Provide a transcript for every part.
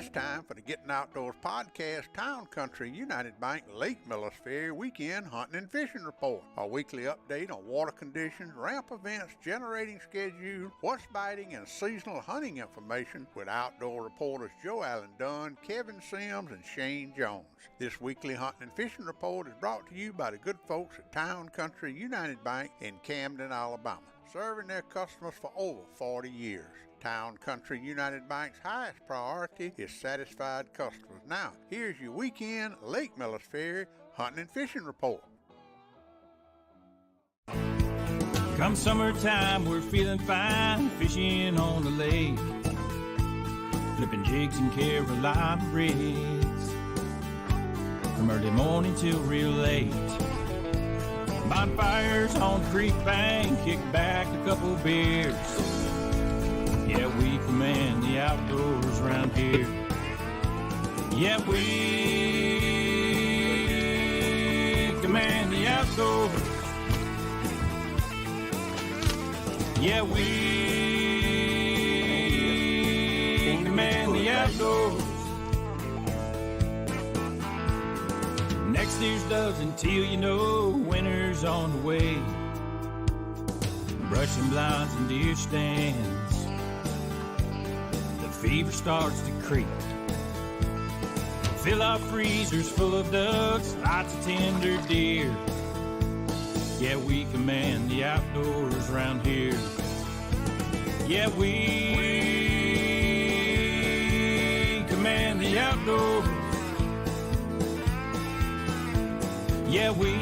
It's time for the Gettin Outdoors podcast, Town Country United Bank Lake Millers Ferry Weekend Hunting and Fishing Report. A weekly update on water conditions, ramp events, generating schedule, what's biting, and seasonal hunting information with outdoor reporters Joe Allen Dunn, Kevin Sims, and Shane Jones. This weekly hunting and fishing report is brought to you by the good folks at Town Country United Bank in Camden, Alabama, serving their customers for over 40 years. Town Country United Bank's highest priority is satisfied customers. Now, here's your weekend Lake Millers Ferry hunting and fishing report. Come summertime, we're feeling fine, fishing on the lake, flipping jigs and Carolina rigs, from early morning till real late. Bonfires on the creek bank, kick back a couple beers. Yeah, we command the outdoors around here. Yeah, we command the outdoors. Yeah, we command the outdoors. Next year's doves until you know winter's on the way. Brushing blinds and deer stands. Fever starts to creep. Fill our freezers full of ducks, lots of tender deer. Yeah, we command the outdoors around here. Yeah, we command the outdoors. Yeah, we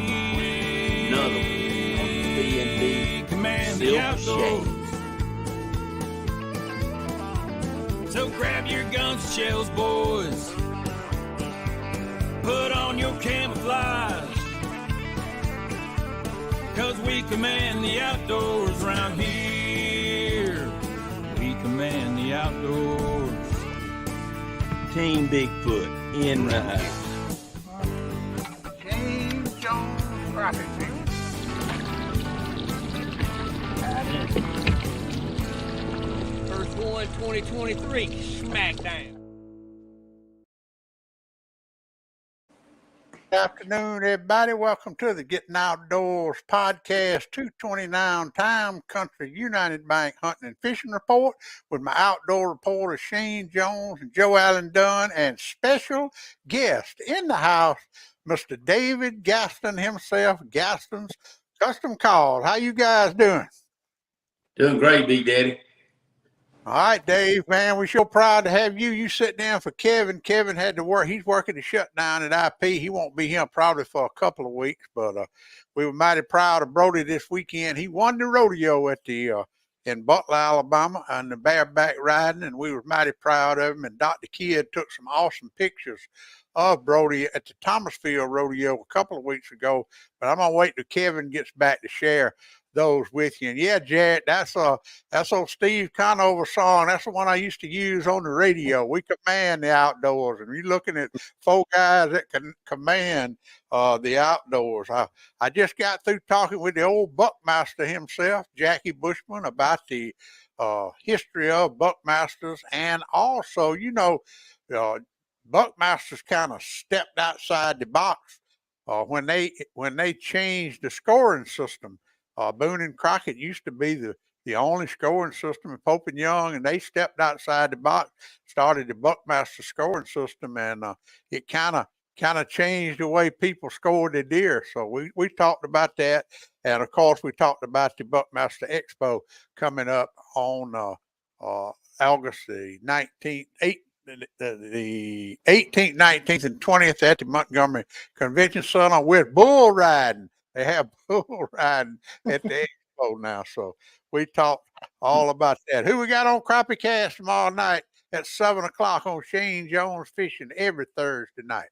command the outdoors. So grab your guns and shells, boys. Put on your camouflage. 'Cause we command the outdoors around here. We command the outdoors. Team Bigfoot in the house. Shane Jones crappie fishing. First one, 2023, smackdown. Good afternoon, everybody. Welcome to the Gettin Outdoors podcast, 229 Town Country United Bank Hunting and Fishing Report with my outdoor reporters Shane Jones and Joe Allen Dunn, and special guest in the house, Mr. David Gaston himself, Gaston's Custom Calls. How you guys doing? Doing great, Big Daddy. All right, Dave, man, we're so proud to have you. You sit down for Kevin. Kevin had to work. He's working the shutdown at IP. He won't be here probably for a couple of weeks, but we were mighty proud of Brody this weekend. He won the rodeo at the in Butler, Alabama, on the bareback riding, and we were mighty proud of him. And Dr. Kidd took some awesome pictures of Brody at the Thomasville rodeo a couple of weeks ago, but I'm going to wait till Kevin gets back to share those with you. And yeah, Jared, that's old Steve Conover song. That's the one I used to use on the radio. We command the outdoors, and you're looking at 4 guys that can command the outdoors. I just got through talking with the old buckmaster himself, Jackie Bushman, about the history of buckmasters, and also, buckmasters kind of stepped outside the box when they changed the scoring system. Boone and Crockett used to be the only scoring system in Pope and Young, and they stepped outside the box, started the Buckmaster scoring system, and it kind of changed the way people scored their deer. So we talked about that, and of course we talked about the Buckmaster Expo coming up on August the 19th, the 18th, 19th, and 20th at the Montgomery Convention Center with bull riding. They have bull riding at the expo now. So we talked all about that. Who we got on Crappie Cast tomorrow night at 7 o'clock on Shane Jones Fishing every Thursday night?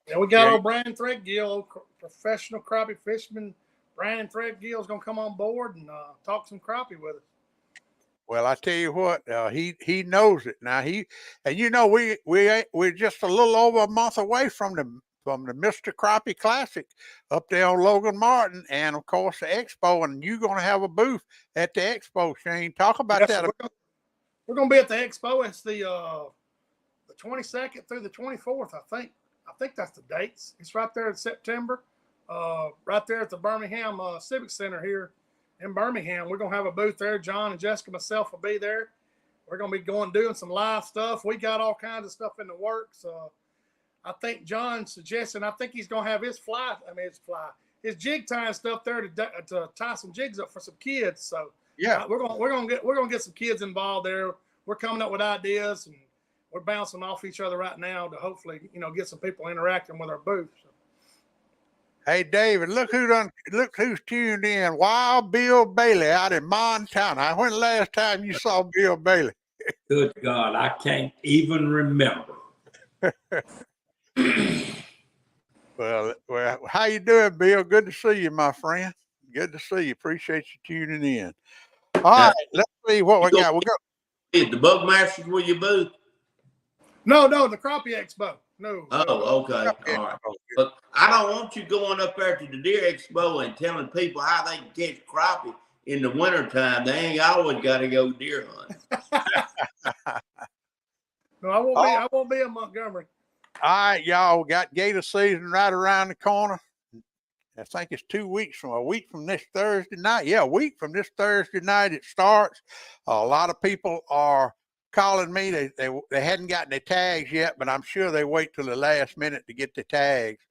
Yeah, we got old Brian Threadgill, old professional crappie fisherman. Brian Threadgill is going to come on board and talk some crappie with us. Well, I tell you what, he knows it now. We're just a little over a month away from the Mr. Crappie Classic up there on Logan Martin, and of course the expo, and you're going to have a booth at the expo. Shane, talk about that. We're going to be at the expo. It's the 22nd through the 24th, I think. I think that's the dates. It's right there in September, right there at the Birmingham Civic Center here in Birmingham. We're going to have a booth there. John and Jessica, myself will be there. We're going to be doing some live stuff. We got all kinds of stuff in the works. I think John suggested, I think he's going to have his jig tying stuff there to tie some jigs up for some kids. So Yeah. we're going to get some kids involved there. We're coming up with ideas, and we're bouncing off each other right now to hopefully, get some people interacting with our booth. So. Hey, David, look who's tuned in. Wild Bill Bailey out in Montana. When the last time you saw Bill Bailey? Good God, I can't even remember. Well, how you doing, Bill? Good to see you, my friend. Good to see you. Appreciate you tuning in. All right, let's see what we got. The Bugmasters with your booth? No, the Crappie Expo. No. Oh, okay. All right. But I don't want you going up there to the Deer Expo and telling people how they can catch crappie in the wintertime. They ain't always got to go deer hunting. No, I won't be in Montgomery. All right, y'all. We got gator season right around the corner. I think it's a week from this Thursday night. Yeah, a week from this Thursday night it starts. A lot of people are calling me. They hadn't gotten their tags yet, but I'm sure they wait till the last minute to get the tags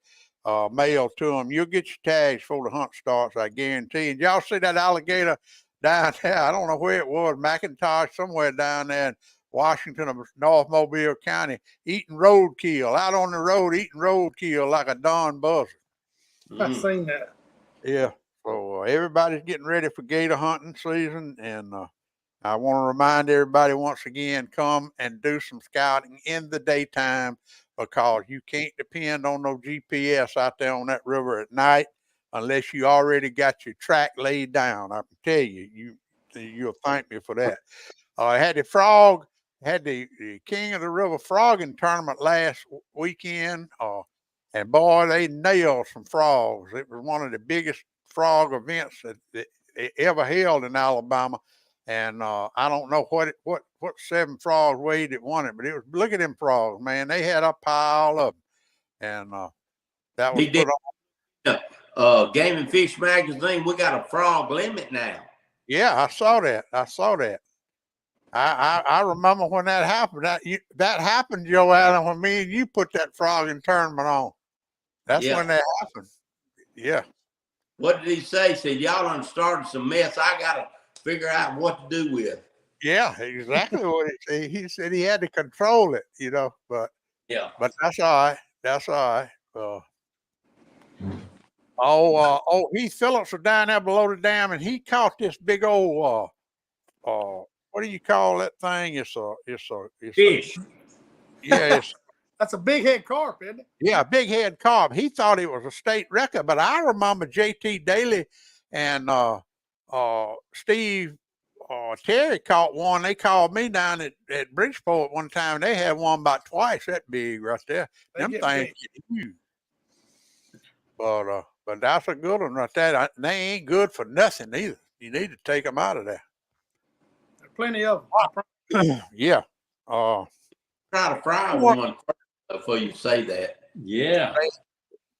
mailed to them. You'll get your tags before the hunt starts, I guarantee. And y'all see that alligator down there? I don't know where it was, McIntosh, somewhere down there in Washington or North Mobile County, eating roadkill, out on the road eating roadkill like a darn buzzard. I've seen that. Yeah. So everybody's getting ready for gator hunting season, and I want to remind everybody once again, come and do some scouting in the daytime, because you can't depend on no GPS out there on that river at night unless you already got your track laid down. I can tell you, you'll thank me for that. I had the King of the River frogging tournament last weekend. And boy, they nailed some frogs. It was one of the biggest frog events that they ever held in Alabama. And I don't know what 7 frogs weighed that won it, but look at them frogs, man. They had a pile of them. And that was put on. Game and Fish magazine, we got a frog limit now. Yeah, I saw that. I remember when that happened. That happened, Joe Allen, when me and you put that frogging tournament on. That's when that happened. Yeah. What did he say? He said, y'all done started some mess I got to figure out what to do with. Yeah, exactly what he said. He said he had to control it, but but that's all right. Heath Phillips was down there below the dam, and he caught this big old what do you call that thing? It's fish. That's a big head carp, isn't it? Yeah, big head carp. He thought it was a state record, but I remember JT Daly and Steve Terry caught one. They called me down at Bridgeport one time. They had one about twice that big right there. Them things get huge. But that's a good one right there. They ain't good for nothing either. You need to take them out of there. There's plenty of them. Yeah. Try to fry one before you say that. Yeah.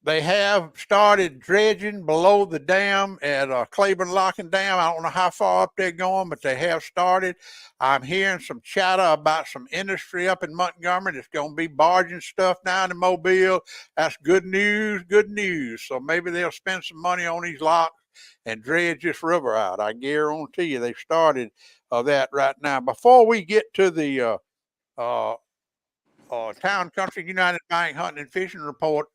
They have started dredging below the dam at Claiborne Locking Dam. I don't know how far up they're going, but they have started. I'm hearing some chatter about some industry up in Montgomery that's going to be barging stuff down to Mobile. That's good news, good news. So maybe they'll spend some money on these locks and dredge this river out. I guarantee you they've started that right now. Before we get to the Town Country United Bank Hunting and Fishing Report,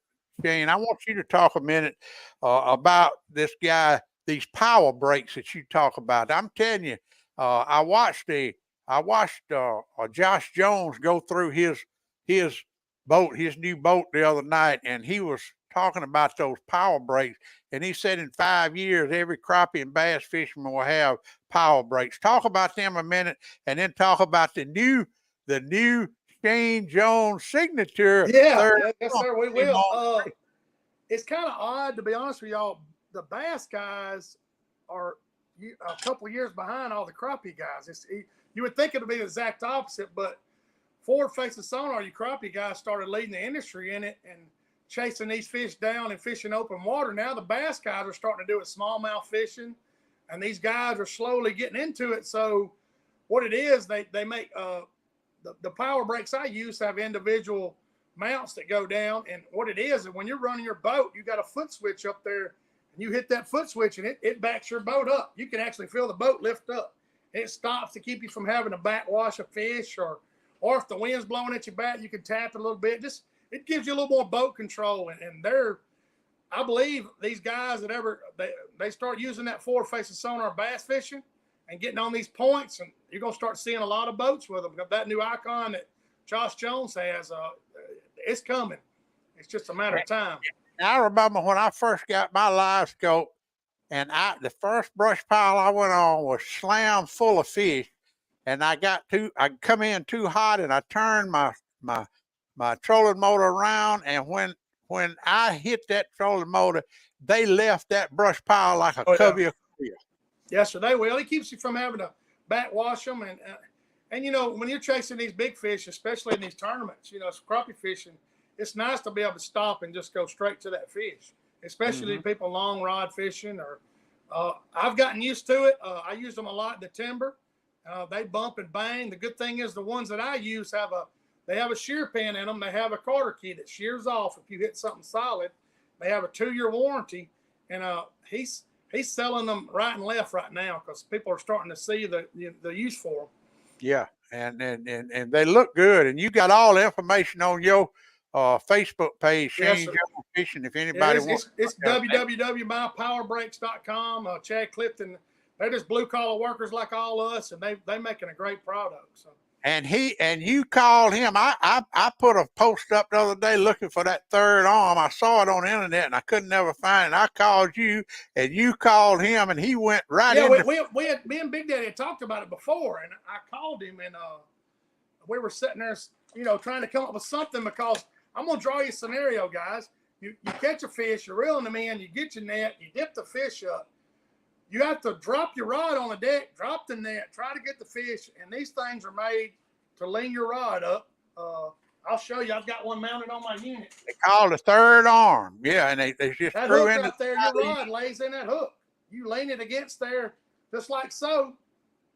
Shane, I want you to talk a minute about this guy, these power breaks that you talk about. I'm telling you, I watched Josh Jones go through his boat, his new boat the other night, and he was talking about those power breaks. And he said in 5 years, every crappie and bass fisherman will have power breaks. Talk about them a minute, and then talk about the new Shane Jones signature. Yes, sir, we will. It's kind of odd, to be honest with y'all. The bass guys are a couple of years behind all the crappie guys. You would think it would be the exact opposite, but forward-facing sonar, you crappie guys started leading the industry in it and chasing these fish down and fishing open water. Now the bass guys are starting to do it smallmouth fishing, and these guys are slowly getting into it. So what it is, they make the power brakes I use have individual mounts that go down. And what it is when you're running your boat, you got a foot switch up there, and you hit that foot switch and it backs your boat up. You can actually feel the boat lift up. It stops to keep you from having to backwash a fish, or if the wind's blowing at your back, you can tap it a little bit. Just it gives you a little more boat control. And I believe these guys that they start using that forward-facing sonar bass fishing and getting on these points, and you're gonna start seeing a lot of boats with them. That new icon that Josh Jones has, it's coming. It's just a matter of time. I remember when I first got my live scope, and the first brush pile I went on was slam full of fish, and I come in too hot, and I turned my trolling motor around, and when I hit that trolling motor, they left that brush pile like a covey of fish. Yes, sir, they will. It keeps you from having to backwash them, and you know, when you're chasing these big fish, especially in these tournaments, you know, it's crappie fishing. It's nice to be able to stop and just go straight to that fish, especially people long rod fishing. Or I've gotten used to it. I use them a lot in the timber. They bump and bang. The good thing is the ones that I use they have a shear pin in them. They have a Carter key that shears off if you hit something solid. They have a 2-year warranty, and he's selling them right and left right now because people are starting to see the use for them. Yeah, and they look good, and you got all the information on your Facebook page, Shane Jones Fishing. If anybody wants, it's www.mypowerbrakes.com. Chad Clifton, they're just blue collar workers like all of us, and they making a great product. So. And you called him. I put a post up the other day looking for that third arm. I saw it on the internet and I couldn't never find it. I called you and you called him, and he went right in. Yeah, me and Big Daddy had talked about it before, and I called him, and we were sitting there, you know, trying to come up with something, because I'm gonna draw you a scenario, guys. You catch a fish, you're reeling them in, you get your net, you dip the fish up. You have to drop your rod on the deck, drop the net, try to get the fish, and these things are made to lean your rod up. I'll show you. I've got one mounted on my unit. They call it a third arm. Yeah, and they just that threw hook in right there. Your rod lays in that hook. You lean it against there, just like so,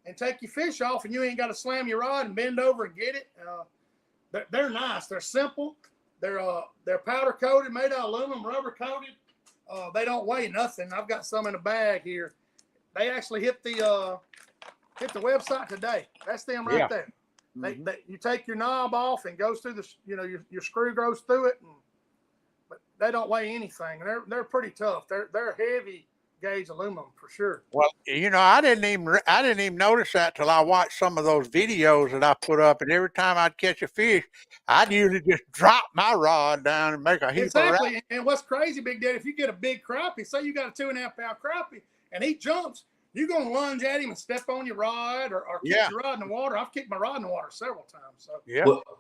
and take your fish off, and you ain't got to slam your rod and bend over and get it. They're nice. They're simple. They're powder coated, made out of aluminum, rubber coated. They don't weigh nothing. I've got some in a bag here. They actually hit the website today. That's them right there. You take your knob off and goes through the, you know, your screw goes through it, but they don't weigh anything. They're pretty tough. They're heavy gauge aluminum for sure. Well, you know, I didn't even notice that till I watched some of those videos that I put up, and every time I'd catch a fish, I'd usually just drop my rod down and make a heap of Exactly. And what's crazy, Big Daddy, if you get a big crappie, say you got a 2.5-pound crappie, and he jumps, you're going to lunge at him and step on your rod or kick your rod in the water. I've kicked my rod in the water several times. So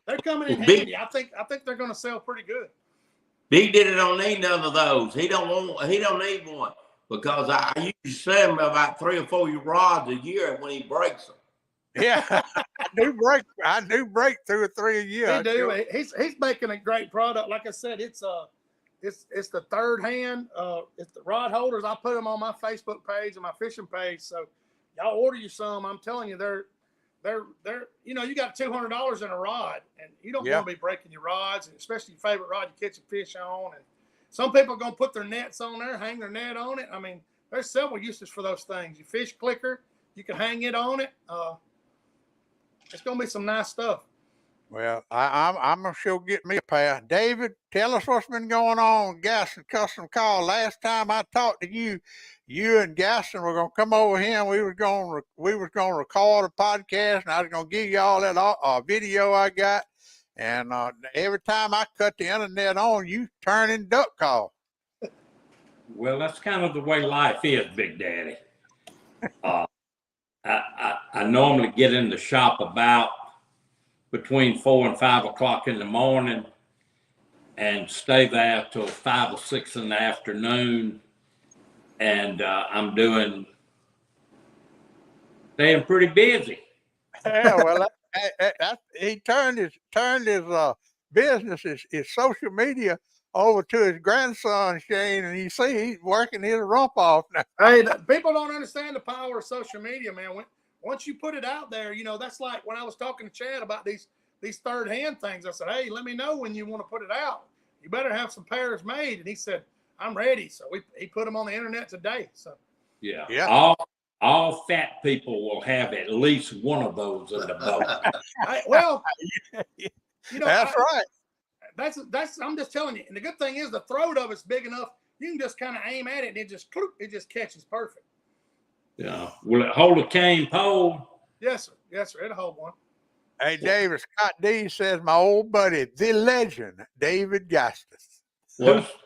they're coming in handy. I think they're going to sell pretty good. Big Daddy don't need none of those. He don't need one, because I usually sell him about 3 or 4 rods a year when he breaks them. Yeah, I do break 2 or 3 a year. He do. He's making a great product. Like I said, it's the third hand. It's the rod holders. I put them on my Facebook page and my fishing page. So y'all order you some. I'm telling you, they're you know, you got $200 in a rod, and you don't want to be breaking your rods, and especially your favorite rod you catch a fish on. And some people are gonna put their nets on there, hang their net on it. I mean, there's several uses for those things. Your fish clicker, you can hang it on it. It's gonna be some nice stuff. Well, I'm gonna sure get me a pair. David, tell us what's been going on with Gaston Custom Call. Last time I talked to you, you and Gaston were gonna come over here, and we was gonna record a podcast, and I was gonna give you all that video I got. And every time I cut the internet on, you turn in duck call. Well, that's kind of the way life is, Big Daddy. I normally get in the shop about between 4 and 5 o'clock in the morning and stay there till 5 or 6 in the afternoon. And I'm staying pretty busy. Yeah, well, He turned his business, his social media, over to his grandson Shane, and you see he's working his rump off now. Hey, people don't understand the power of social media, man. Once you put it out there, that's like when I was talking to Chad about these third hand things. I said, hey, let me know when you want to put it out. You better have some pairs made. And he said, I'm ready. So he put them on the internet today. So yeah. All fat people will have at least one of those in the boat. That's right. That's I'm just telling you. And the good thing is the throat of it's big enough. You can just kind of aim at it and it just catches perfect. Yeah. Will it hold a cane pole? Yes, sir. Yes, sir. It'll hold one. Hey, David, Scott D says my old buddy, the legend, David Gaston.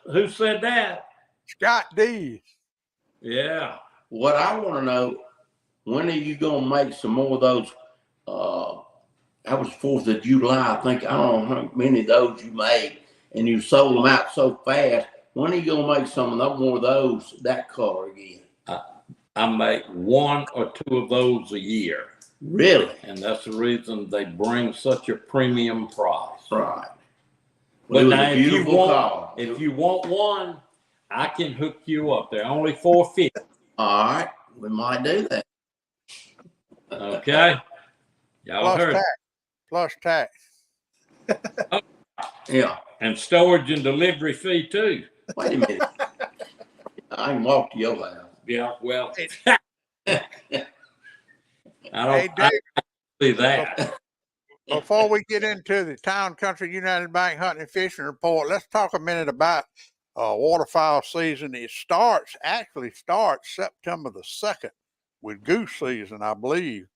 Who said that? Scott D. Yeah. What I want to know, when are you going to make some more of those? That was 4th of July. I think, I don't know how many of those you made, and you sold them out so fast. When are you going to make some more of those, that color again? I make 1 or 2 of those a year. Really? And that's the reason they bring such a premium price. Right. But now, if you want one, I can hook you up. They're only $4.50. All right. We might do that. Okay. Y'all heard it. Plus tax. Yeah. And storage and delivery fee too. Wait a minute. I can walk to your house. Yeah, well, I Hey, don't Dave, see that. before we get into the Town Country United Bank hunting and fishing report, let's talk a minute about waterfowl season. It actually starts September the 2nd with goose season, I believe.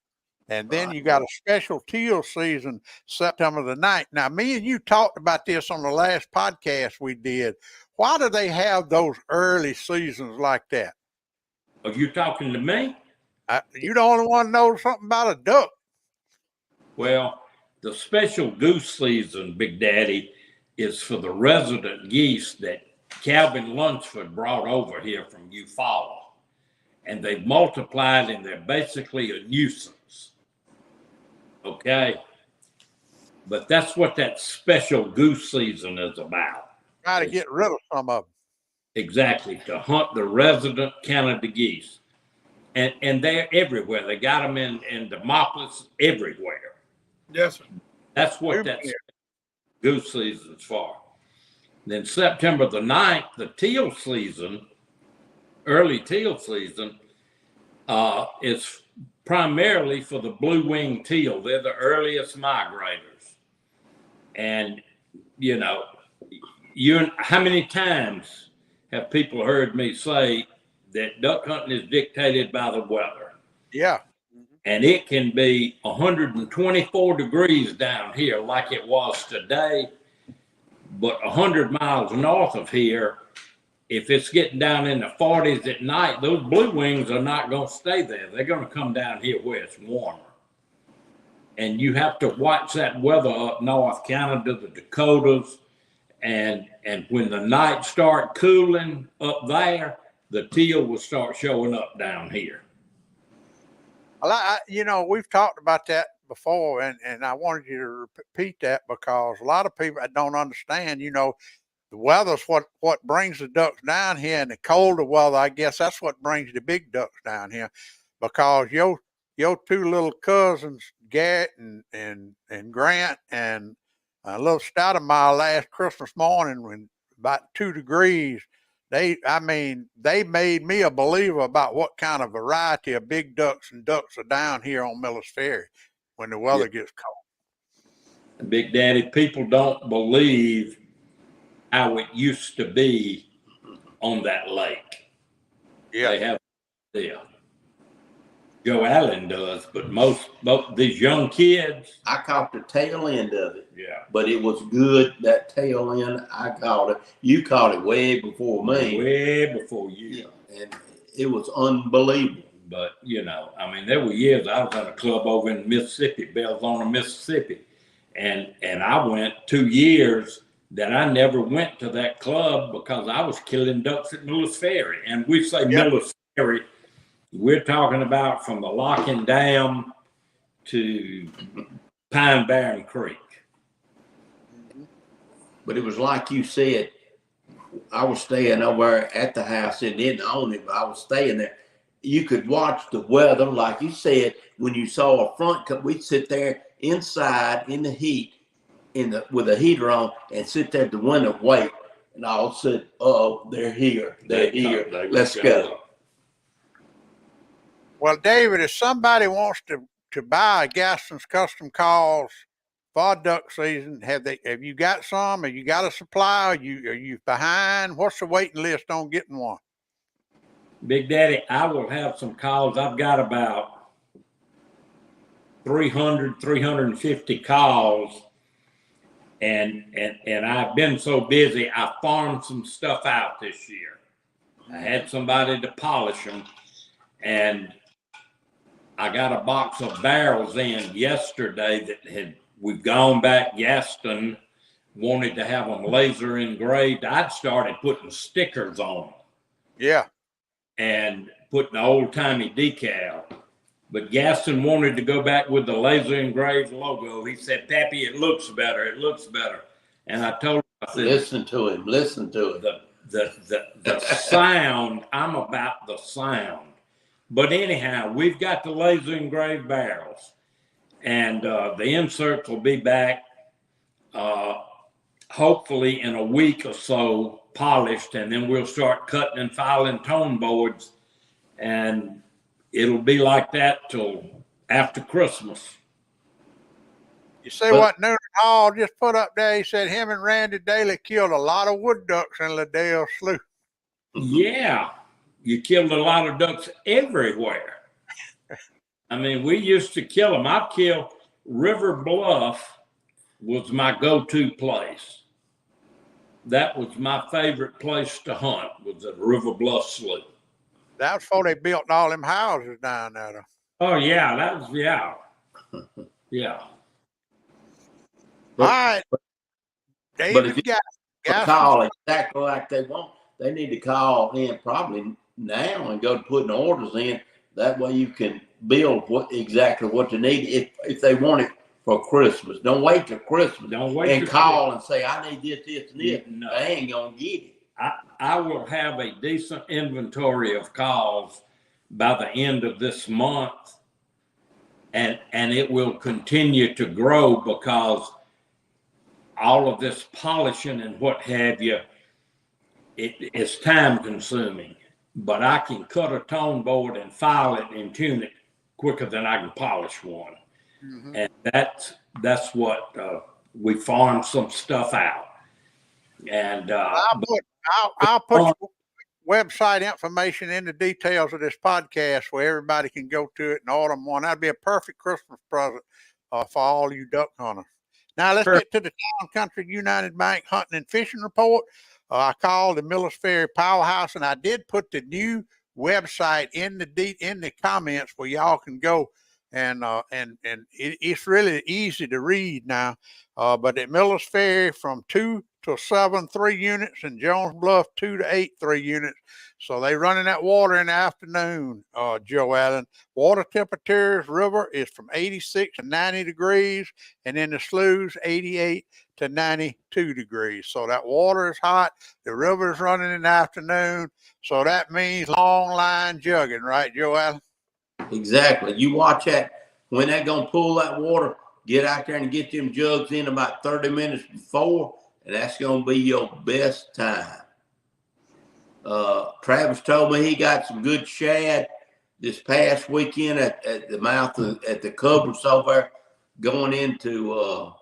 And then you got a special teal season September the 9th. Now, me and you talked about this on the last podcast we did. Why do they have those early seasons like that? Are you talking to me? You the only one knows something about a duck. Well, the special goose season, Big Daddy, is for the resident geese that Calvin Lunsford brought over here from Eufaula. And they've multiplied and they're basically a nuisance. Okay? But that's what that special goose season is about. Try to get rid of some of them. Exactly, to hunt the resident Canada geese. And they're everywhere. They got them in Demopolis everywhere. Yes, sir. That's what that goose season's for. Then September the 9th, the teal season, early teal season, is primarily for the blue-winged teal. They're the earliest migrators. And, how many times have people heard me say that duck hunting is dictated by the weather? Yeah. And it can be 124 degrees down here like it was today, but 100 miles north of here, if it's getting down in the 40s at night, those blue wings are not going to stay there. They're going to come down here where it's warmer. And you have to watch that weather up north, Canada, the Dakotas, and when the nights start cooling up there, the teal will start showing up down here. Well, we've talked about that before, and I wanted you to repeat that because a lot of people don't understand, the weather's what brings the ducks down here, and the colder weather, I guess that's what brings the big ducks down here, because your 2 little cousins, Garrett and Grant, and a little Stoudemire last Christmas morning when about 2 degrees, they made me a believer about what kind of variety of big ducks and ducks are down here on Millers Ferry when the weather gets cold. Big Daddy, people don't believe how it used to be on that lake. Yeah. They have no idea. Joe Allen does, but most these young kids. I caught the tail end of it. Yeah. But it was good, that tail end. I caught it. You caught it way before me. Way before you. Yeah. And it was unbelievable. But, there were years I was at a club over in Mississippi, Belzona, Mississippi. And I went 2 years that I never went to that club because I was killing ducks at Millers Ferry. And we say Millers Ferry, we're talking about from the Locking Dam to Pine Barren Creek. But it was like you said, I was staying over at the house and didn't own it, but I was staying there. You could watch the weather, like you said, when you saw a front come, we'd sit there inside in the heat, with a heater on, and sit there at the window, wait. And all said, oh, they're here. They're here. Let's go. Well, David, if somebody wants to buy Gaston's Custom Calls for duck season, have you got some? Have you got a supply? Are you behind? What's the waiting list on getting one? Big Daddy, I will have some calls. I've got about 300, 350 calls. And I've been so busy, I farmed some stuff out this year. I had somebody to polish them, and I got a box of barrels in yesterday that we've gone back. Gaston wanted to have them laser engraved. I'd started putting stickers on them. Yeah. And putting the old timey decal. But Gaston wanted to go back with the laser engraved logo. He said, Pappy, it looks better. It looks better. And I told him, I said, listen to him. The sound, I'm about the sound. But anyhow, we've got the laser engraved barrels. And the inserts will be back hopefully in a week or so, polished. And then we'll start cutting and filing tone boards. And it'll be like that till after Christmas. You see what Noonan Hall just put up there? He said him and Randy Daly killed a lot of wood ducks in Liddell Slough. Yeah, you killed a lot of ducks everywhere. I mean, we used to kill them. I killed River Bluff was my go-to place. That was my favorite place to hunt, was at River Bluff Slough. That was before they built all them houses down there. Oh, yeah, that was, yeah. Yeah. All right. But if you got to call exactly like they want, they need to call in probably now and go to putting orders in. That way you can build exactly what you need if they want it for Christmas. Don't wait till Christmas. Don't wait and call and say, I need this, and this. No. They ain't going to get it. I will have a decent inventory of calls by the end of this month, and it will continue to grow because all of this polishing and what have you, it's time consuming. But I can cut a tone board and file it and tune it quicker than I can polish one. Mm-hmm. And that's what we farm some stuff out. And I'll put website information in the details of this podcast where everybody can go to it and order one. That'd be a perfect Christmas present for all you duck hunters. Now let's get to the Town Country United Bank hunting and fishing report. I called the Millers Ferry Powerhouse, and I did put the new website in the comments where y'all can go, and it's really easy to read now. But at Millers Ferry from 2 to 7, 3 units, and Jones Bluff 2 to 8, 3 units. So they running that water in the afternoon, Joe Allen. Water temperatures, river is from 86 to 90 degrees, and in the sloughs, 88 to 92 degrees. So that water is hot. The river is running in the afternoon. So that means long line jugging, right, Joe Allen? Exactly. You watch that. When they're going to pull that water, get out there and get them jugs in about 30 minutes before, and that's going to be your best time. Travis told me he got some good shad this past weekend at the mouth at the covers over going into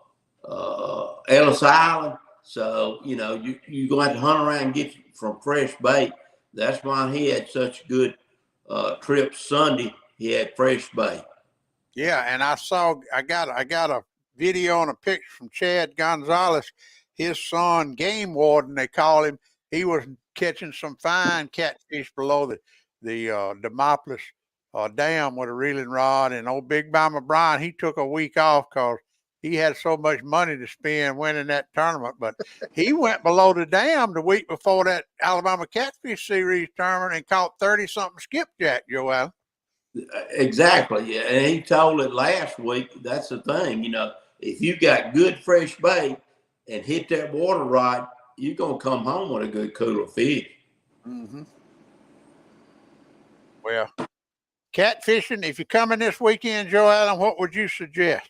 Ellis Island. So, you know, you're going to have to hunt around and get from fresh bait. That's why he had such good trip Sunday. He had fresh bait. Yeah, and I got a video and a picture from Chad Gonzalez, his son, game warden, they call him. He was catching some fine catfish below the Demopolis dam with a reeling rod. And old Big Mama Brian, he took a week off because he had so much money to spend winning that tournament. But he went below the dam the week before that Alabama Catfish Series tournament and caught 30-something skipjack, Joel. Exactly. Yeah. And he told it last week. That's the thing. If you got good fresh bait and hit that water right, you're going to come home with a good cooler of fish. Mm-hmm. Well, catfishing, if you're coming this weekend, Joe Allen, what would you suggest?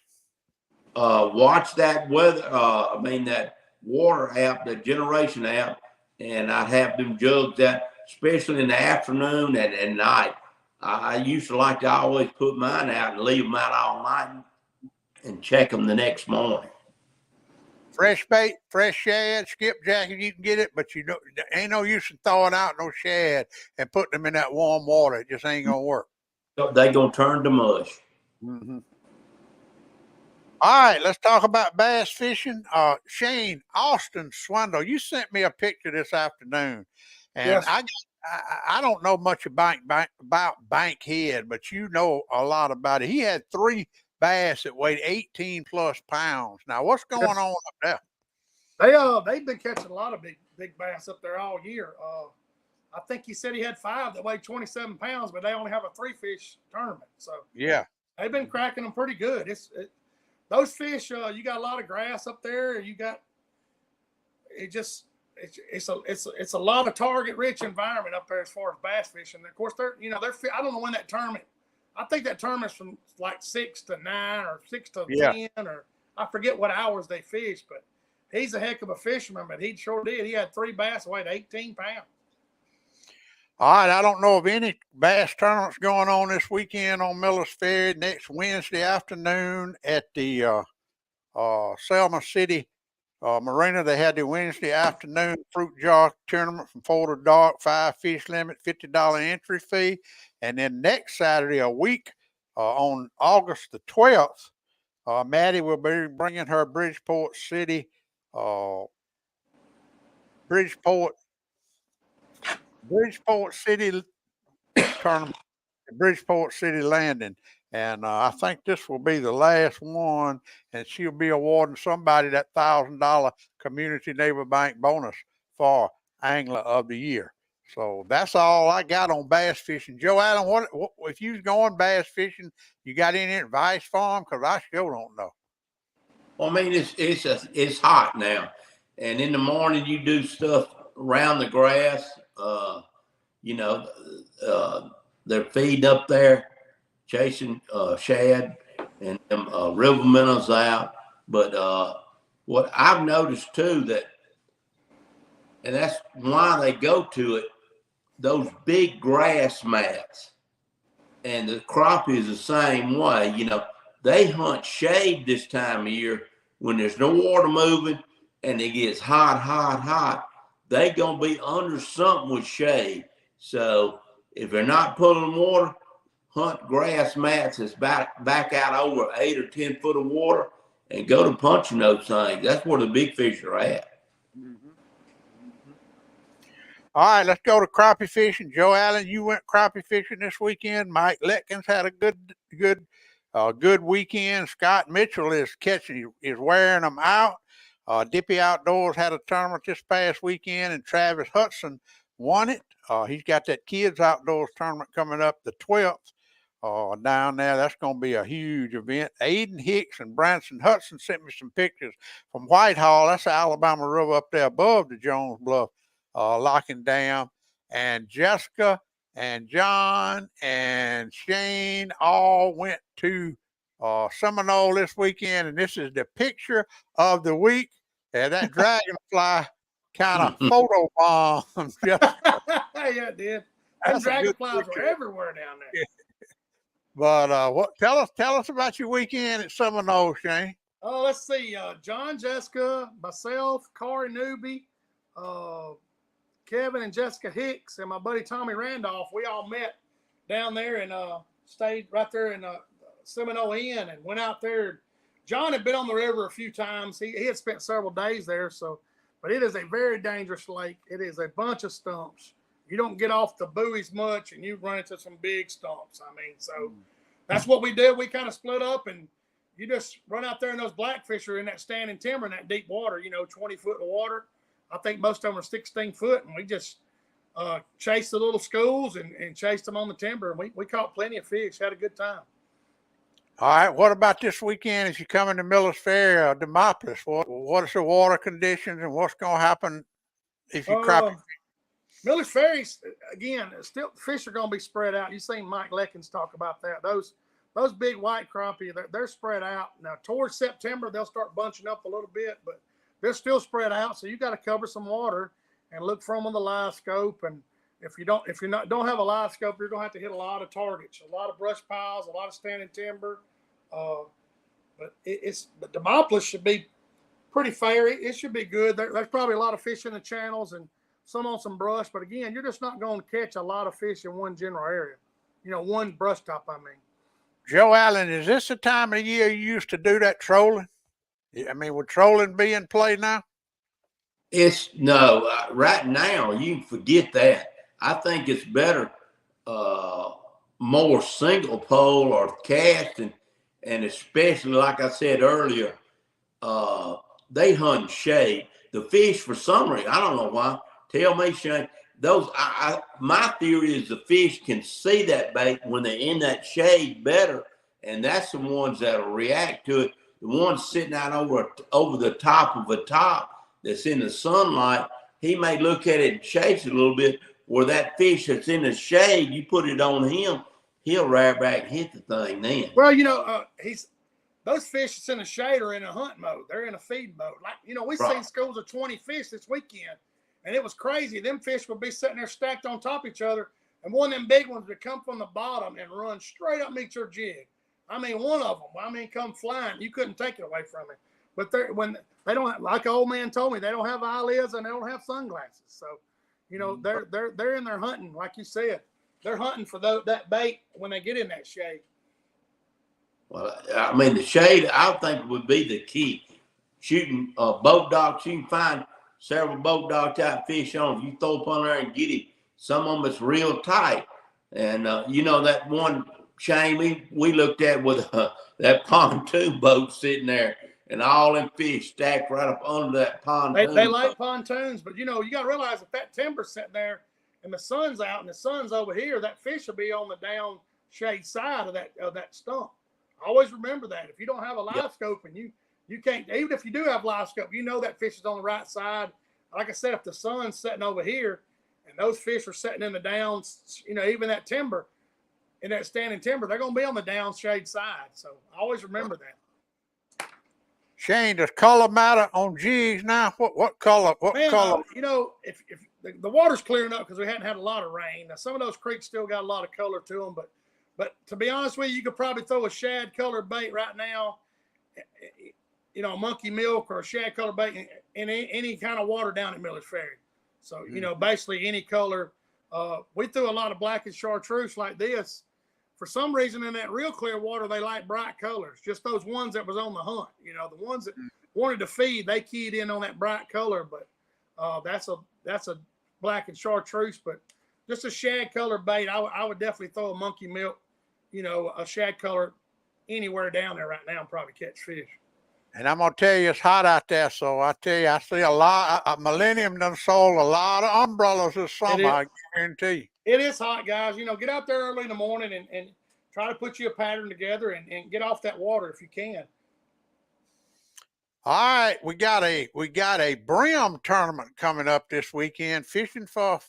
Watch that weather. That water app, the generation app, and I'd have them jugs that, especially in the afternoon and night. I used to like to always put mine out and leave them out all night and check them the next morning. Fresh bait, fresh shad, skipjack, if you can get it, but ain't no use in throwing out no shad and putting them in that warm water. It just ain't gonna work. They gonna turn to mush. Mm-hmm. All right, let's talk about bass fishing. Shane, Austin Swindle, you sent me a picture this afternoon, and Yes. I don't know much about Bankhead, but you know a lot about it. He had 3 bass that weighed 18 plus pounds. Now, what's going on up there? They've been catching a lot of big bass up there all year. I think he said he had 5 that weighed 27 pounds, but they only have a 3-fish tournament. So yeah, they've been cracking them pretty good. Those fish, you got a lot of grass up there. It's a lot of target rich environment up there as far as bass fishing. And of course, they're I don't know when that tournament. I think that tournament's from like 6 to 9 or 6 to 10, or I forget what hours they fish. But he's a heck of a fisherman. But he sure did. He had 3 bass that weighed 18 pounds. All right, I don't know of any bass tournaments going on this weekend on Millers Ferry. Next Wednesday afternoon at the Selma City Marina, they had the Wednesday afternoon fruit jar tournament from 4 to dark, 5 fish limit, $50 entry fee. And then next Saturday, a week on August the 12th, Maddie will be bringing her Bridgeport City tournament, Bridgeport City Landing. And I think this will be the last one, and she'll be awarding somebody that $1,000 Community Neighbor Bank bonus for Angler of the Year. So that's all I got on bass fishing. Joe Allen, what if you're going bass fishing, you got any advice for them? Because I still don't know. Well, it's hot now, and in the morning you do stuff around the grass. They're feeding up there, chasing shad and them river minnows out. But what I've noticed too and that's why they go to it, those big grass mats, and the crappie is the same way. They hunt shade this time of year when there's no water moving and it gets hot. They gonna be under something with shade. So if they're not pulling water, hunt grass mats that's back out over 8 or 10 foot of water and go to punching those things. That's where the big fish are at. All right, let's go to crappie fishing. Joe Allen, you went crappie fishing this weekend. Mike Letkins had a good weekend. Scott Mitchell is wearing them out. Dippy Outdoors had a tournament this past weekend, and Travis Hudson won it. He's got that kids outdoors tournament coming up the 12th down there. That's going to be a huge event. Aiden Hicks and Branson Hudson sent me some pictures from Whitehall. That's the Alabama River up there above the Jones Bluff locking dam. And Jessica and John and Shane all went to Seminole this weekend, and this is the picture of the week. And that dragonfly kind of photo bomb. Yeah, it did. And dragonflies were everywhere down there. Yeah. But tell us about your weekend at Seminole, Shane. Let's see. John, Jessica, myself, Corey Newby, Kevin and Jessica Hicks, and my buddy Tommy Randolph. We all met down there and stayed right there in Seminole Inn and went out there. John had been on the river a few times. He had spent several days there. But it is a very dangerous lake. It is a bunch of stumps. You don't get off the buoys much, and you run into some big stumps. So that's what we did. We kind of split up, and you just run out there, and those blackfish are in that standing timber in that deep water, 20 foot of water. I think most of them are 16 foot, and chased the little schools and chased them on the timber. And we caught plenty of fish, had a good time. All right. What about this weekend as you come into Millers Ferry, Demopolis? What is the water conditions and what's going to happen if you crop? Millers Ferry, again, still fish are going to be spread out. You've seen Mike Leckins talk about that. Those big white crappie, they're spread out. Now, towards September, they'll start bunching up a little bit, but they're still spread out. So you got to cover some water and look for them on the live scope. And if you don't have a live scope, you're going to have to hit a lot of targets, a lot of brush piles, a lot of standing timber. But Demopolis should be pretty fair. It should be good. There's probably a lot of fish in the channels and some on some brush. But again, you're just not going to catch a lot of fish in one general area. One brush top, I mean. Joe Allen, is this the time of the year you used to do that trolling? I mean, would trolling be in play now? Right now, you can forget that. I think it's better, more single pole or cast, and especially, like I said earlier, they hunt shade. The fish, for some reason, I don't know why. Tell me, Shane. My theory is the fish can see that bait when they're in that shade better, and that's the ones that'll react to it. The ones sitting out over the top of a top that's in the sunlight, he may look at it and chase it a little bit. Where that fish that's in the shade, you put it on him, he'll rear back and hit the thing then. Well, those fish that's in the shade are in a hunt mode. They're in a feed mode. Like, we've seen schools of 20 fish this weekend. And it was crazy. Them fish would be sitting there stacked on top of each other. And one of them big ones would come from the bottom and run straight up meet your jig. I mean, one of them, come flying. You couldn't take it away from him. But they don't have, like an old man told me, they don't have eyelids and they don't have sunglasses. So, they're in there hunting, like you said. They're hunting for that bait when they get in that shade. Well, I mean, the shade, I think, would be the key. Shooting boat docks, you can find several boat dog type fish on. If you throw up on there and get it, some of them it's real tight. And that one Shane we looked at with that pontoon boat sitting there and all them fish stacked right up under that pontoon. They like pontoons, but you got to realize if that timber's sitting there and the sun's out and the sun's over here, that fish will be on the down shade side of that stump. Always remember that. If you don't have a live scope and you can't, even if you do have live scope, that fish is on the right side. Like I said, if the sun's setting over here and those fish are sitting in the downs, even that timber, in that standing timber, they're going to be on the down shade side. So I always remember that. Shane, does color matter on jigs now? What color? Color? If the water's clearing up because we hadn't had a lot of rain. Now, some of those creeks still got a lot of color to them, but to be honest with you could probably throw a shad colored bait right now, monkey milk or a shad colored bait in any kind of water down at Millers Ferry. So, basically any color. We threw a lot of black and chartreuse like this. For some reason in that real clear water, they like bright colors, just those ones that was on the hunt. The ones that wanted to feed, they keyed in on that bright color, but that's a black and chartreuse, but just a shad color bait. I would definitely throw a monkey milk, a shad color anywhere down there right now and probably catch fish. And I'm going to tell you, it's hot out there. So I tell you, I see a lot. Millennium done sold a lot of umbrellas this summer, I guarantee you. It is hot, guys. Get out there early in the morning and try to put you a pattern together and get off that water if you can. All right, we got a brim tournament coming up this weekend. Fishing for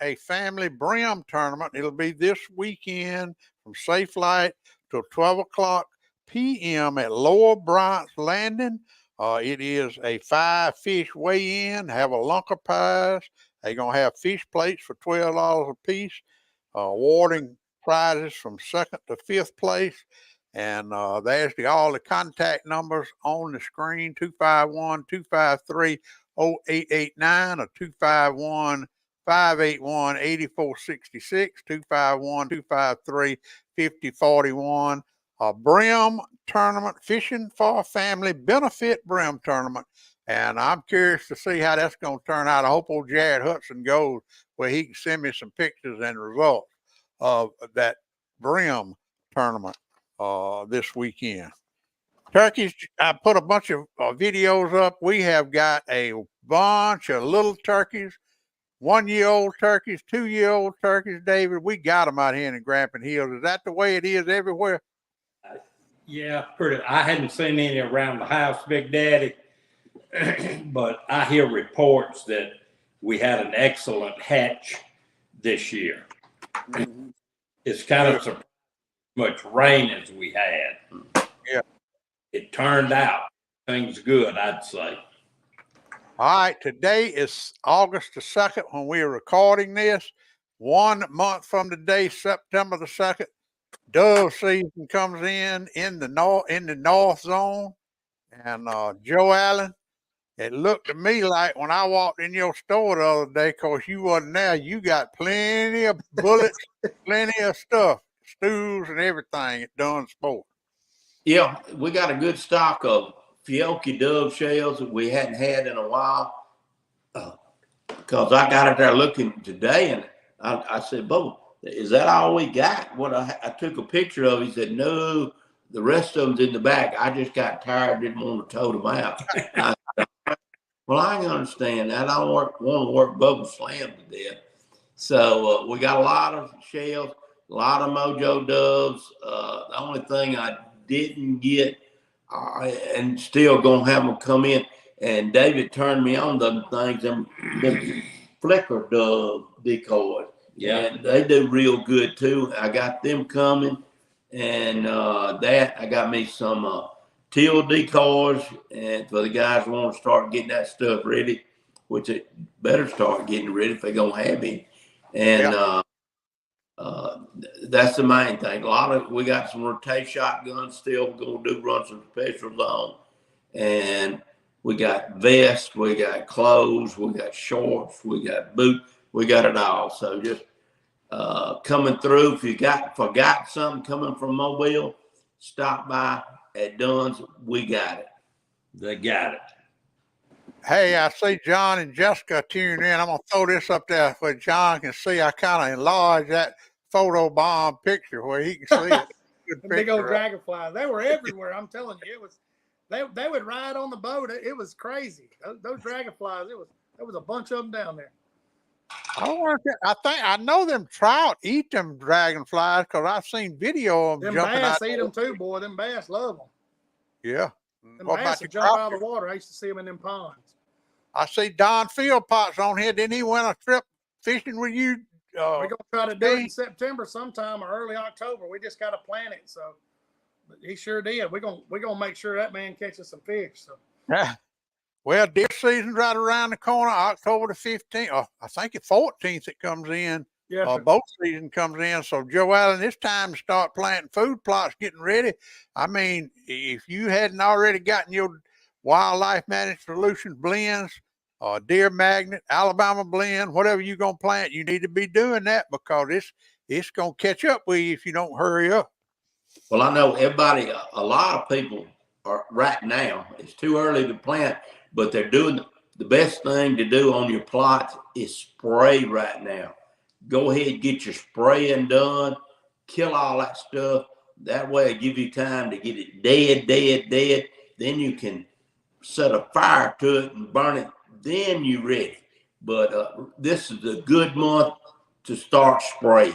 a family brim tournament. It'll be this weekend from Safe Light till 12 o'clock p.m. at Lower Bryant's Landing. It is a 5-fish weigh-in. Have a lunker prize. They're going to have fish plates for $12 a piece. Awarding prizes from 2nd to 5th place. And there's all the contact numbers on the screen, 251-253-0889 or 251-581-8466, 251-253-5041. Brim tournament, Fishing for a Family benefit brim tournament. And I'm curious to see how that's going to turn out. I hope old Jared Hudson goes where he can send me some pictures and results of that brim tournament this weekend. Turkeys, I put a bunch of videos up. We have got a bunch of little turkeys. 1-year-old turkeys, 2-year-old turkeys, David. We got them out here in the Grampian Hills. Is that the way it is everywhere? Yeah, pretty. I hadn't seen any around the house, Big Daddy, but I hear reports that we had an excellent hatch this year. It's kind of surprising how much rain as we had. Yeah. It turned out things good, I'd say. All right, today is August the 2nd when we are recording this. 1 month from today, September the 2nd, dove season comes in the north zone. And Joe Allen, it looked to me like when I walked in your store the other day, because you wasn't there, you got plenty of bullets, plenty of stuff, stews and everything at Dunn Sport. Yeah, we got a good stock of Fiocchi dove shells that we hadn't had in a while. Because I got it there looking today, and I said, "Bo, is that all we got?" What I took a picture of. He said, "No, the rest of them's in the back. I just got tired, didn't want to tote them out." I said, well, I can understand that. I don't want to work Bubba Slam to death. So we got a lot of shells, a lot of Mojo doves. The only thing I didn't get, and still gonna have them come in. And David turned me on them things, them flicker dove decoys. Yeah, and they do real good too. I got them coming, and that I got me some teal decoys, and for the guys who want to start getting that stuff ready, which it better start getting ready if they're gonna have it. And that's the main thing. We got some rotate shotguns still. We're gonna run some specials on, and we got vests, we got clothes, we got shorts, we got boots, we got it all. So just coming through. If you forgot something coming from Mobile, stop by at Dunn's. We got it. they got it. Hey, I see John and Jessica tuning in. I'm going to throw this up there where John can see. I kind of enlarged that photo bomb picture where he can see it. Good The big old picture. dragonflies. They were everywhere. I'm telling you, it was. They would ride on the boat. It was crazy. Those dragonflies. There was a bunch of them down there. I know them trout eat them dragonflies because I've seen video of them Them jumping bass out. eat them too, boy. Them bass love them. Yeah. Them What bass about would the jump out of crappie? the water. I used to see them in them ponds. I see Don Philpotts on here. Didn't he win a trip fishing with you? We're gonna try to do it in September sometime or early October. We just gotta plan it. So, but he sure did. We're gonna make sure that man catches some fish. So. Well, deer season's right around the corner, October the 15th. I think it's 14th it comes in. Yeah. Boat season comes in. So, Joe Allen, it's time to start planting food plots, getting ready. I mean, if you hadn't already gotten your Wildlife Management Solutions blends, Deer Magnet, Alabama blend, whatever you're going to plant, you need to be doing that because it's going to catch up with you if you don't hurry up. Well, I know everybody, a lot of people are right now, it's too early to plant, but they're doing the best thing to do on your plots is spray right now. Go ahead, get your spraying done, kill all that stuff. That way it give you time to get it dead. Then you can set a fire to it and burn it. Then you're ready. But this is a good month to start spraying.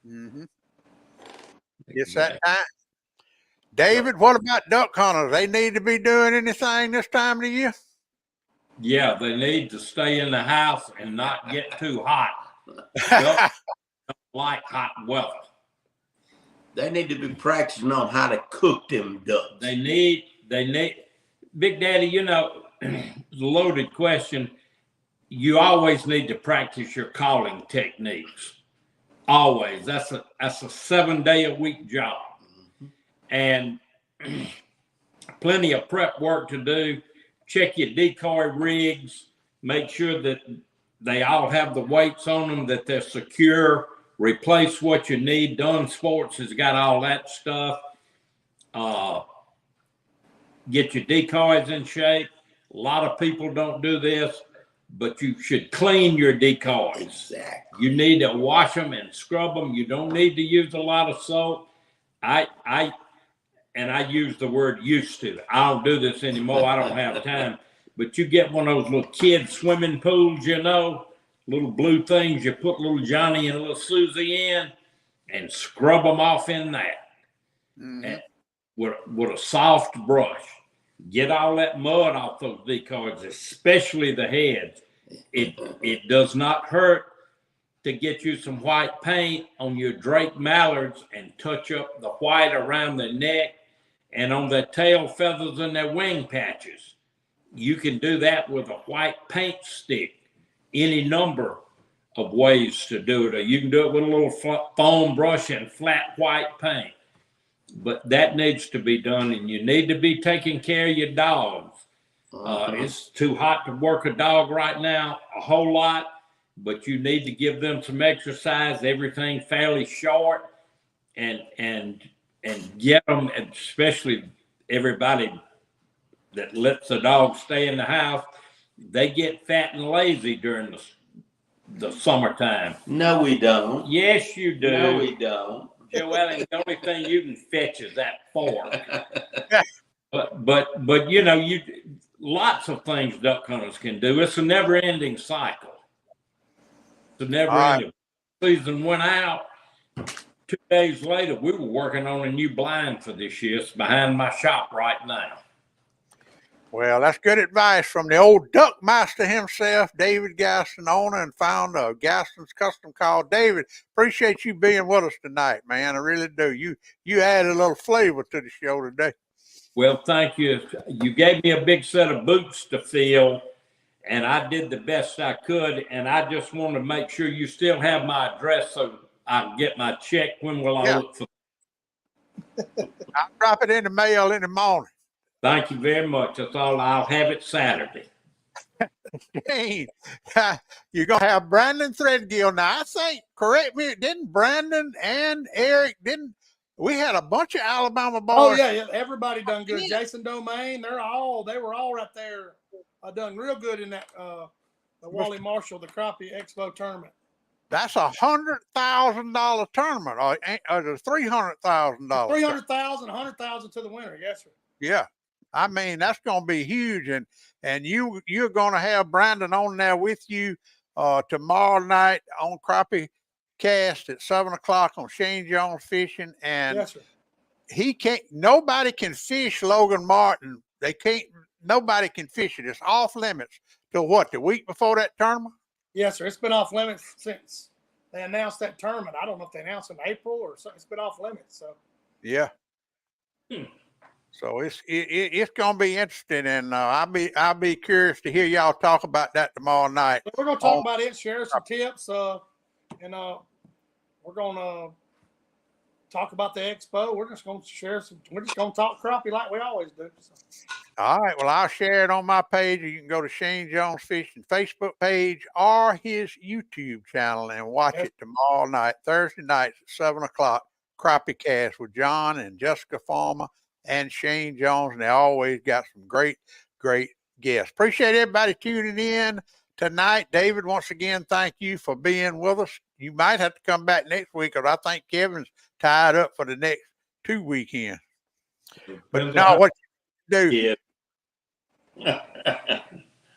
Mm-hmm. It's that time. David, what about duck hunters? They need to be doing anything this time of the year? Yeah, they need to stay in the house and not get too hot. Ducks don't like hot weather. They need to be practicing on how to cook them ducks. They need, Big Daddy, you know, it's a loaded question. You always need to practice your calling techniques. Always. That's a 7-day-a-week job. And plenty of prep work to do. Check your decoy rigs. Make sure that they all have the weights on them, that they're secure. Replace what you need. Dunn Sports has got all that stuff. Get your decoys in shape. A lot of people don't do this, but you should clean your decoys. Exactly. You need to wash them and scrub them. You don't need to use a lot of soap. I use the word used to. I don't do this anymore. I don't have time. But you get one of those little kid swimming pools, you know, little blue things you put little Johnny and little Susie in, and scrub them off in that. And with a soft brush. Get all that mud off those decoys, especially the heads. It does not hurt to get you some white paint on your Drake mallards and touch up the white around the neck and on their tail feathers and their wing patches. You can do that with a white paint stick. Any number of ways to do it. Or you can do it with a little foam brush and flat white paint. But that needs to be done, and you need to be taking care of your dogs. It's too hot to work a dog right now, a whole lot, but you need to give them some exercise, everything fairly short, and get them, and especially everybody that lets the dog stay in the house, they get fat and lazy during the summertime. No, we don't. Yes, you do. No, we don't. Joel, the only thing you can fetch is that fork. but you know, lots of things duck hunters can do. It's a never-ending cycle. It's a never-ending. Season went out. 2 days later, we were working on a new blind for this year. It's behind my shop right now. Well, that's good advice from the old duck master himself, David Gaston, owner and founder of Gaston's Custom Calls. David, appreciate you being with us tonight, man. I really do. You added a little flavor to the show today. Well, thank you. You gave me a big set of boots to fill, and I did the best I could. And I just want to make sure you still have my address so I can get my check. When will I look for? I'll drop it in the mail in the morning. Thank you very much. That's all. I'll have it Saturday. Dang. You're going to have Brandon Threadgill. Now, I think, correct me, didn't Brandon and Eric, we had a bunch of Alabama boys. Oh, yeah. Everybody done good. Jason Domain, they were all right there. Done real good in that, the Wally Marshall, the Crappie Expo tournament. That's $100,000 tournament, or $300,000. $300,000, $100,000 to the winner. Yes, sir. Yeah. I mean, that's going to be huge. And you're going to have Brandon on there with you tomorrow night on Crappie Cast at 7:00 on Shane Jones Fishing. And yes, sir. Nobody can fish Logan Martin. Nobody can fish it. It's off limits till what, the week before that tournament? Yes, sir. It's been off limits since they announced that tournament. I don't know if they announced in April or something. It's been off limits. So yeah. So it's gonna be interesting, and I'll be curious to hear y'all talk about that tomorrow night. We're gonna talk about it, share some tips, and we're gonna talk about the expo. We're just gonna we're just gonna talk crappie like we always do. So. All right. Well, I'll share it on my page. You can go to Shane Jones Fishing Facebook page or his YouTube channel and watch it tomorrow night, Thursday nights at 7:00. Crappie Cast with John and Jessica Farmer and Shane Jones, and they always got some great guests. Appreciate everybody tuning in tonight. David, once again, thank you for being with us. You might have to come back next week, because I think Kevin's tied up for the next 2 weekends. But now, what you do? Yeah.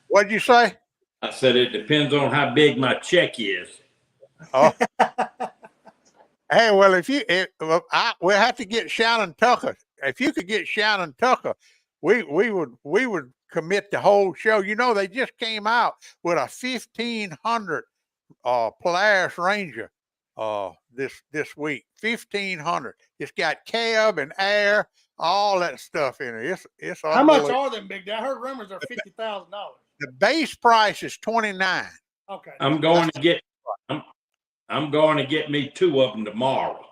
What'd you say? I said it depends on how big my check is. Oh. Hey, well, we'll have to get Shannon Tucker. If you could get Shannon Tucker, we would commit the whole show. You know, they just came out with a 1,500 Polaris Ranger this week. 1,500. It's got cab and air, all that stuff in it. It's how much are them, Big Dad? I heard rumors are $50,000. The base price is $29,000. Okay. I'm going to get me 2 of them tomorrow.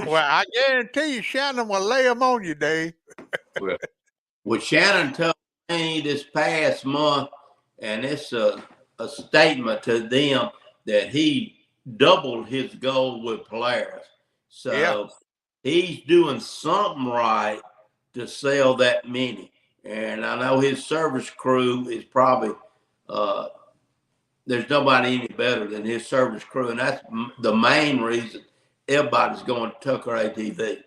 Well, I guarantee you Shannon will lay them on you, Dave. Well, Shannon told me this past month, and it's a statement to them that he doubled his goal with Polaris. So he's doing something right to sell that many. And I know his service crew is probably there's nobody any better than his service crew, and that's the main reason everybody's going to Tucker ATV.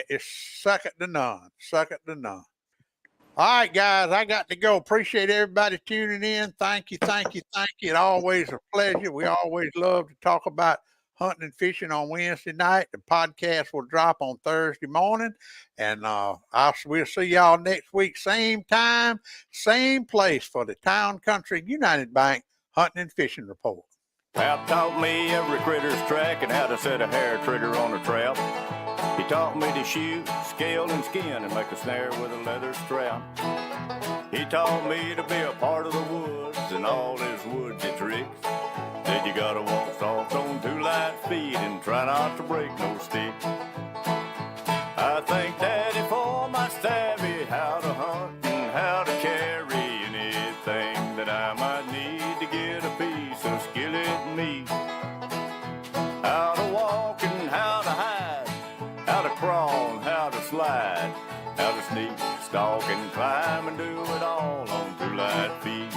It's second to none. Second to none. All right, guys, I got to go. Appreciate everybody tuning in. Thank you, thank you, thank you. It's always a pleasure. We always love to talk about hunting and fishing on Wednesday night. The podcast will drop on Thursday morning, and we'll see y'all next week, same time, same place for the Town Country United Bank Hunting and Fishing Report. Pap taught me every critter's track and how to set a hair trigger on a trap. He taught me to shoot, scale, and skin and make a snare with a leather strap. He taught me to be a part of the woods and all his woodsy tricks. Said you gotta walk soft on 2 light feet and try not to break no stick. I thank Daddy for my savvy, how to hunt and how to carry anything that I might need to get a piece of skillet meat. How to walk and how to hide, how to crawl and how to slide, how to sneak, stalk and climb and do it all on 2 light feet.